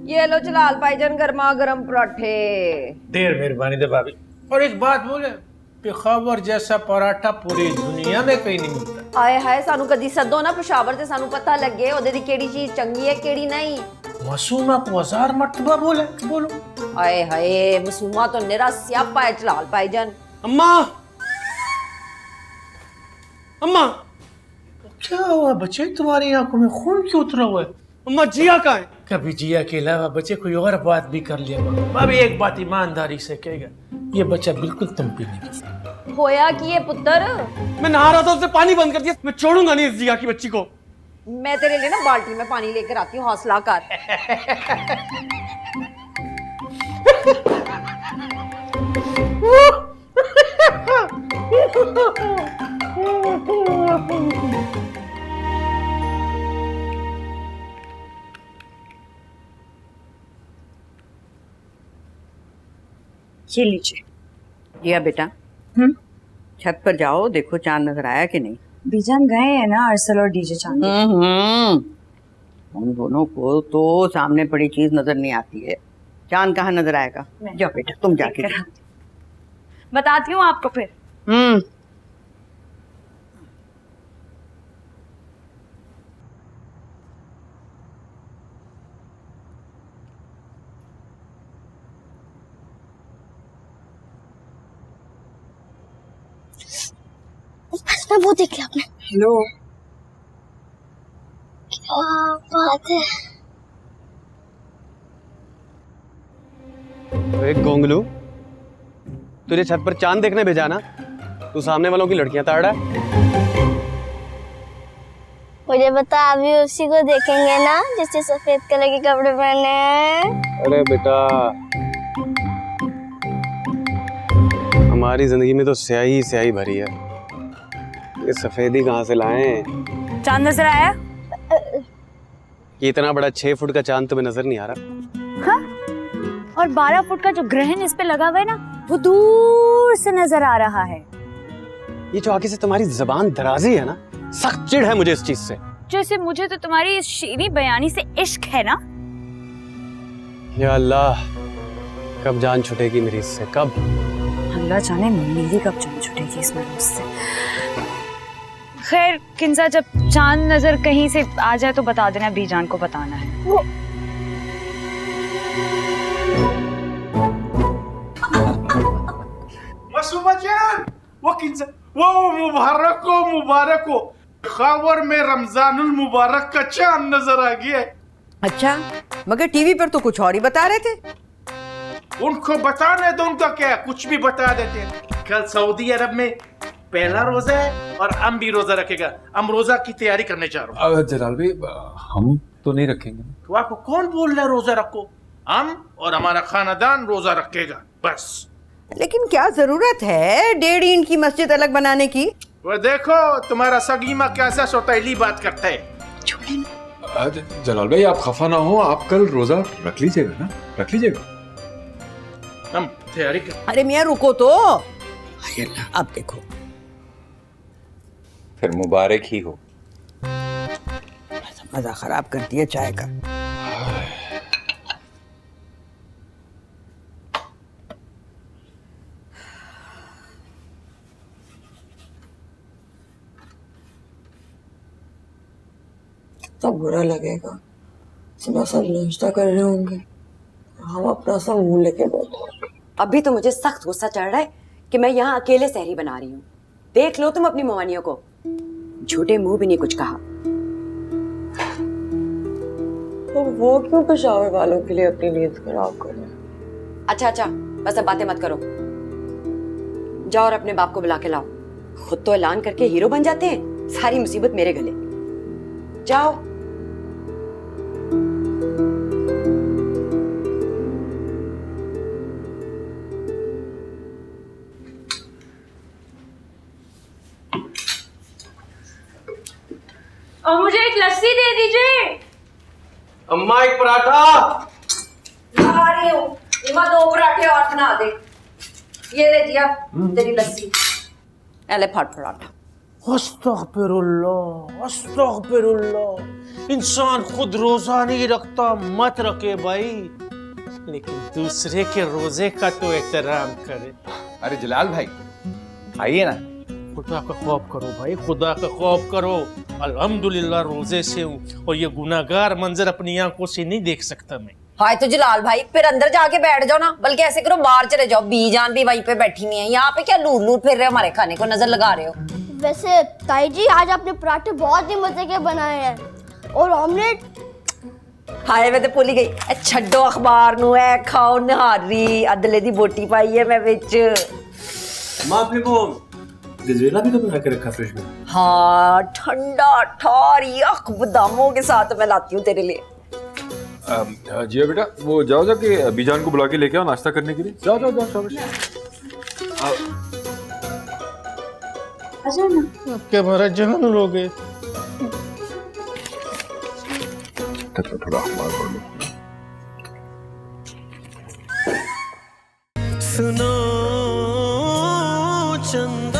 ये लो जलाल भाईजान गर्मा गर्म पराठे। ढेर मेहरबानी दे भाभी। और एक बात बोले, पेशावर जैसा पराठा पूरी दुनिया में कहीं नहीं मिलता। आए हाय सानू कदी सदो ना पेशावर ते सानू पता लगे ओदे दी केड़ी चीज चंगी है केड़ी नहीं। मासूमा को 1000 मर्तबा बोले बोलो। आए हाय मासूमा तो निरा स्यापा है जलाल भाईजान। अम्मा, अम्मा, क्या हुआ बच्चे, तुम्हारी आंखों में खून क्यों उतरा हुआ है? अम्मा जिया कहाँ है? कभी जिया के अलावा बच्चे कोई और बात भी कर लिया। भाभी एक बात ईमानदारी से कहेगा, ये बच्चा बिल्कुल तुम पे नहीं किया। होया कि ये पुत्र मैं नहा रहा था, उसने पानी बंद कर दिया। मैं छोड़ूंगा नहीं इस जिया की बच्ची को। मैं तेरे लिए ना बाल्टी में पानी लेकर आती हूँ, हौसला कर। ये लीजिए। जिया बेटा, छत पर जाओ, देखो चांद नजर आया कि नहीं। बीजान गए हैं ना अरसल और डीजे चांद। उन दोनों को तो सामने पड़ी चीज नजर नहीं आती है, चांद कहाँ नजर आएगा। जाओ बेटा तुम जाके बताती हूँ आपको फिर। वो देख लिया आपने? हेलो, क्या बात है। एक गोंगलू, तुझे छत पर चांद देखने भेजा ना, तू सामने वालों की लड़कियां ताड़ रहा है। मुझे बता, अभी उसी को देखेंगे ना जिसने सफेद कलर के कपड़े पहने हैं। अरे बेटा, हमारी जिंदगी में तो स्याही ही स्याही भरी है, ये सफेदी कहाँ से लाएं? चांद नजर आया? ये इतना बड़ा 6 फुट का चांद तुम्हें नजर नहीं आ रहा? हाँ? और 12 फुट का जो ग्रहण इस पे लगा हुआ है ना, वो दूर से नजर आ रहा है। ये जो आगे से तुम्हारी जबान दराजी है ना, सख्त चिढ़ है मुझे इस चीज से। जैसे मुझे तो तुम्हारी इस शीरी बयानी से इश्क है ना। या अल्लाह, कब जान छूटेगी मेरी इससे, कब? अल्लाह जाने मेरी कब जान छूटेगी इस मनुष्य से। खैर किंजा, जब चांद नजर कहीं से आ जाए तो बता देना, बीजान को बताना है। मासूमा जान, वो किंजा, वो मुबारक हो, खबर में रमजानुल मुबारक का चांद नजर आ गया। अच्छा, मगर टीवी पर तो कुछ और ही बता रहे थे। उनको बताने दो, उनका क्या, कुछ भी बता देते हैं। कल सऊदी अरब में पहला रोजा है और हम भी रोजा रखेगा। हम रोजा की तैयारी करने जा रहे हैं। जलाल भाई, हम तो नहीं रखेंगे। तो आपको कौन बोल रहा है रोजा रखो? हम और हमारा खानदान रोजा रखेगा बस। लेकिन क्या जरूरत है 1.5 इंच की मस्जिद अलग बनाने की? वो देखो तुम्हारा सगीमा कैसा सौतेली बात करता है। जलाल भाई, आप खफा ना हो, आप कल रोजा रख लीजिएगा ना, रख लीजिएगा। हम तैयारी कर। अरे मियाँ रुको तो। अब देखो, फिर मुबारक ही हो। मजा खराब कर दिया चाय का। तो बुरा लगेगा, सुबह सब नाश्ता कर रहे होंगे, हम अपना सब मुंह लेके बैठे। अभी तो मुझे सख्त गुस्सा चढ़ रहा है कि मैं यहाँ अकेले सहरी बना रही हूँ। देख लो तुम अपनी मोहनियों को, झूठे मुंह भी नहीं कुछ कहा। तो वो क्यों पेशावर वालों के लिए अपनी नींद खराब कर रहे हैं? अच्छा, बस अब बातें मत करो। जाओ और अपने बाप को बुला के लाओ। खुद तो ऐलान करके हीरो बन जाते हैं, सारी मुसीबत मेरे गले। जाओ। और मुझे एक लस्सी दे दीजिए। अम्मा एक पराठा। आ रही हूँ। इमा 2 पराठे और बना दे। ये ले जिया तेरी लस्सी। एले फट पराठा। अस्तगफिरुल्लाह, अस्तगफिरुल्लाह। इंसान खुद रोजा नहीं रखता मत रखे भाई, लेकिन दूसरे के रोजे का तो एहतराम करे। अरे जलाल भाई आइए ना। खुदा का खौफ करो भाई, खुदा का खौफ करो। अल्हम्दुलिल्लाह रोजे से हूँ और ये गुनाहगार मंजर अपनी आंखों से नहीं देख सकता मैं। हाय तो जलाल भाई फिर अंदर जाके बैठ जाओ ना, बल्कि ऐसे करो बाहर चले जाओ, बीजान भी वहीं पे बैठी हुई है, यहाँ पे क्या लूट लूट फिर रहे हो, हमारे खाने को नजर लगा रहे हो। वैसे ताई जी आज आपने पराठे बहुत ही मजे के बनाए हैं और ऑमलेट। हाय मैं तो भूल ही गई, ए छड्डो अखबार नु, ए खाओ निहारी, अदले दी बोटी पाई है मैं विच। माँ अपने को गजरेला भी तो बना के रखा फ्रिज में। हाँ ठंडा ठारी अख बादामों के साथ मैं लाती हूँ तेरे लिए। जिया बेटा वो जाओ जाके बीजान को बुला के लेके आओ नाश्ता करने के लिए। जाओ जाओ जाओ शाबाश। अब क्या हमारा जान लोगे। थोड़ा अखबार पढ़ लो। सुनो चंद